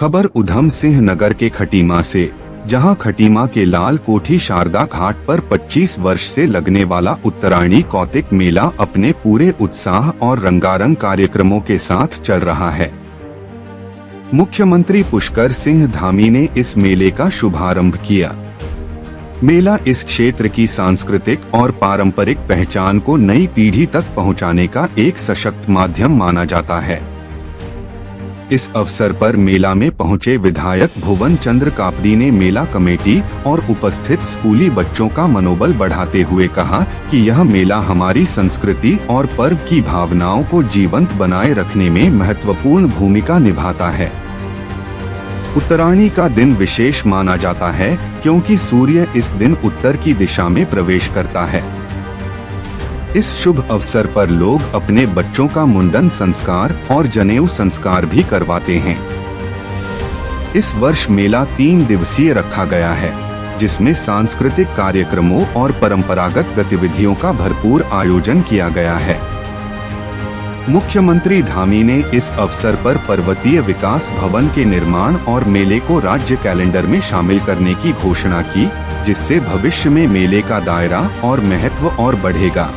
खबर उधम सिंह नगर के खटीमा से, जहां खटीमा के लाल कोठी शारदा घाट पर 25 वर्ष से लगने वाला उत्तरायणी कौतिक मेला अपने पूरे उत्साह और रंगारंग कार्यक्रमों के साथ चल रहा है। मुख्यमंत्री पुष्कर सिंह धामी ने इस मेले का शुभारंभ किया। मेला इस क्षेत्र की सांस्कृतिक और पारंपरिक पहचान को नई पीढ़ी तक पहुंचाने का एक सशक्त माध्यम माना जाता है। इस अवसर पर मेला में पहुंचे विधायक भुवन चंद्र कापड़ी ने मेला कमेटी और उपस्थित स्कूली बच्चों का मनोबल बढ़ाते हुए कहा कि यह मेला हमारी संस्कृति और पर्व की भावनाओं को जीवंत बनाए रखने में महत्वपूर्ण भूमिका निभाता है। उत्तरायणी का दिन विशेष माना जाता है क्योंकि सूर्य इस दिन उत्तर की दिशा में प्रवेश करता है। इस शुभ अवसर पर लोग अपने बच्चों का मुंडन संस्कार और जनेऊ संस्कार भी करवाते हैं। इस वर्ष मेला 3 दिवसीय रखा गया है, जिसमें सांस्कृतिक कार्यक्रमों और परंपरागत गतिविधियों का भरपूर आयोजन किया गया है। मुख्यमंत्री धामी ने इस अवसर पर पर्वतीय विकास भवन के निर्माण और मेले को राज्य कैलेंडर में शामिल करने की घोषणा की, जिससे भविष्य में मेले का दायरा और महत्व और बढ़ेगा।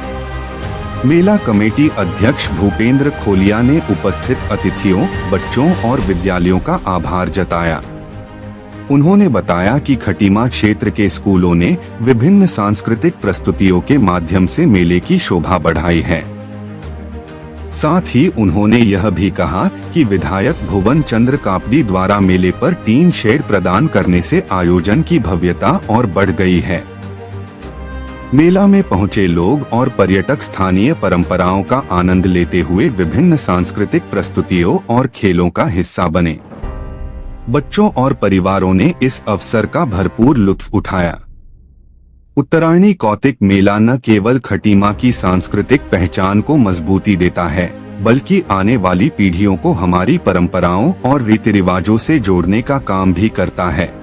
मेला कमेटी अध्यक्ष भूपेंद्र खोलिया ने उपस्थित अतिथियों, बच्चों और विद्यालयों का आभार जताया। उन्होंने बताया कि खटीमा क्षेत्र के स्कूलों ने विभिन्न सांस्कृतिक प्रस्तुतियों के माध्यम से मेले की शोभा बढ़ाई है। साथ ही उन्होंने यह भी कहा कि विधायक भुवन चंद्र कापड़ी द्वारा मेले पर टीन शेड प्रदान करने से आयोजन की भव्यता और बढ़ गई है। मेला में पहुंचे लोग और पर्यटक स्थानीय परंपराओं का आनंद लेते हुए विभिन्न सांस्कृतिक प्रस्तुतियों और खेलों का हिस्सा बने। बच्चों और परिवारों ने इस अवसर का भरपूर लुत्फ उठाया। उत्तरायणी कौतिक मेला न केवल खटीमा की सांस्कृतिक पहचान को मजबूती देता है, बल्कि आने वाली पीढ़ियों को हमारी परंपराओं और रीति रिवाजों से जोड़ने का काम भी करता है।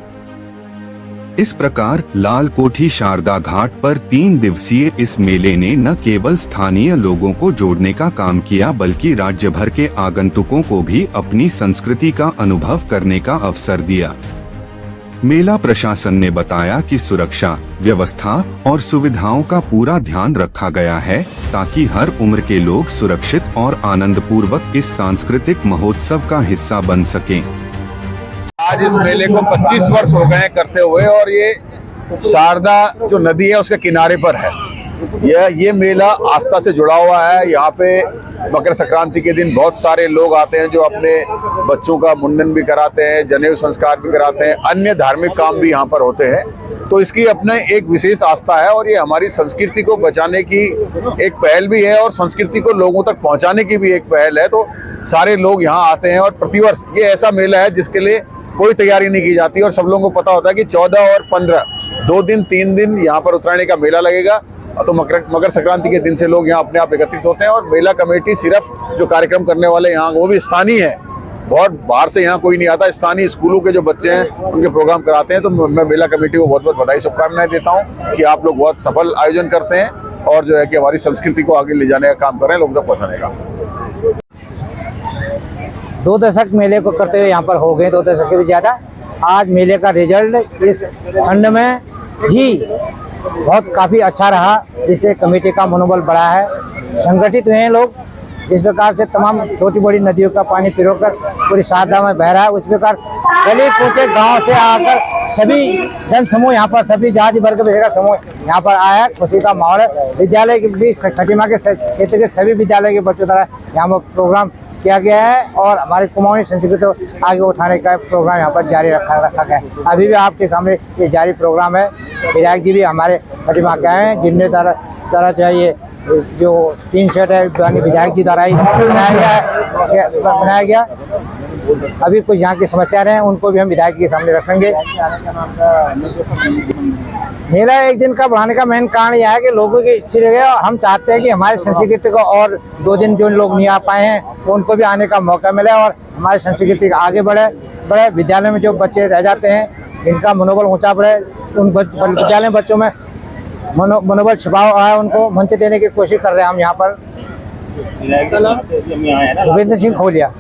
इस प्रकार लाल कोठी शारदा घाट पर 3 दिवसीय इस मेले ने न केवल स्थानीय लोगों को जोड़ने का काम किया, बल्कि राज्य भर के आगंतुकों को भी अपनी संस्कृति का अनुभव करने का अवसर दिया। मेला प्रशासन ने बताया कि सुरक्षा, व्यवस्था और सुविधाओं का पूरा ध्यान रखा गया है, ताकि हर उम्र के लोग सुरक्षित और आनंद पूर्वक इस सांस्कृतिक महोत्सव का हिस्सा बन सकें। आज इस मेले को 25 वर्ष हो गए करते हुए, और ये शारदा जो नदी है उसके किनारे पर है। ये मेला आस्था से जुड़ा हुआ है। यहाँ पे मकर संक्रांति के दिन बहुत सारे लोग आते हैं जो अपने बच्चों का मुंडन भी कराते हैं, जनेऊ संस्कार भी कराते हैं, अन्य धार्मिक काम भी यहाँ पर होते हैं। तो इसकी अपने एक विशेष आस्था है, और ये हमारी संस्कृति को बचाने की एक पहल भी है और संस्कृति को लोगों तक पहुँचाने की भी एक पहल है। तो सारे लोग यहाँ आते हैं, और प्रतिवर्ष ये ऐसा मेला है जिसके लिए कोई तैयारी नहीं की जाती, और सब लोगों को पता होता है कि 14 और 15 2 दिन 3 दिन यहाँ पर उत्तरायणी का मेला लगेगा। तो मकर संक्रांति के दिन से लोग यहाँ अपने आप एकत्रित होते हैं, और मेला कमेटी सिर्फ जो कार्यक्रम करने वाले यहाँ वो भी स्थानीय है, बहुत बाहर से यहाँ कोई नहीं आता। स्थानीय स्कूलों के जो बच्चे हैं उनके प्रोग्राम कराते हैं। तो मैं मेला कमेटी को बहुत बहुत बधाई, शुभकामनाएं देता हूँ कि आप लोग बहुत सफल आयोजन करते हैं, और जो है कि हमारी संस्कृति को आगे ले जाने का काम कर रहे हैं, लोगों तक पहुँचाने का। 2 दशक मेले को करते हुए यहाँ पर हो गए, 2 दशक से भी ज्यादा। आज मेले का रिजल्ट इस खंड में ही बहुत काफ़ी अच्छा रहा, जिससे कमेटी का मनोबल बढ़ा है। संगठित हुए हैं लोग, जिस प्रकार से तमाम छोटी बड़ी नदियों का पानी पिरोकर पूरी शारदा में बह रहा है, उस प्रकार गली कूचे गांव से आकर सभी जन समूह यहाँ पर, सभी जाति वर्ग का समूह यहाँ पर आया है। खुशी का माहौल है। विद्यालय के भी, खटीमा के क्षेत्र के सभी विद्यालय के बच्चों द्वारा यहाँ पर प्रोग्राम किया गया है, और हमारी कुमाऊनी संस्कृति को आगे उठाने का प्रोग्राम यहाँ पर जारी रखा गया है। अभी भी आपके सामने ये जारी प्रोग्राम है। विधायक जी भी हमारे खटीमा के आए हैं, जिनने द्वारा जो है ये जो 3 शेड है विधायक जी द्वारा ही बनाया गया। अभी कुछ यहाँ की समस्या रहे हैं, उनको भी हम विधायक के सामने रखेंगे। मेला एक दिन का बढ़ाने का मेन कारण यह है कि लोगों की इच्छा रहे, और हम चाहते हैं कि हमारी संस्कृति को और 2 दिन जो लोग नहीं आ पाए हैं उनको भी आने का मौका मिले, और हमारी संस्कृति आगे बढ़े। विद्यालय में जो बच्चे रह जाते हैं इनका मनोबल ऊंचा बढ़े, उन विद्यालय बच्चों में मनोबल छिपा हुआ है, उनको मंच देने की कोशिश कर रहे हैं हम यहाँ पर। भूपेंद्र सिंह खोलिया।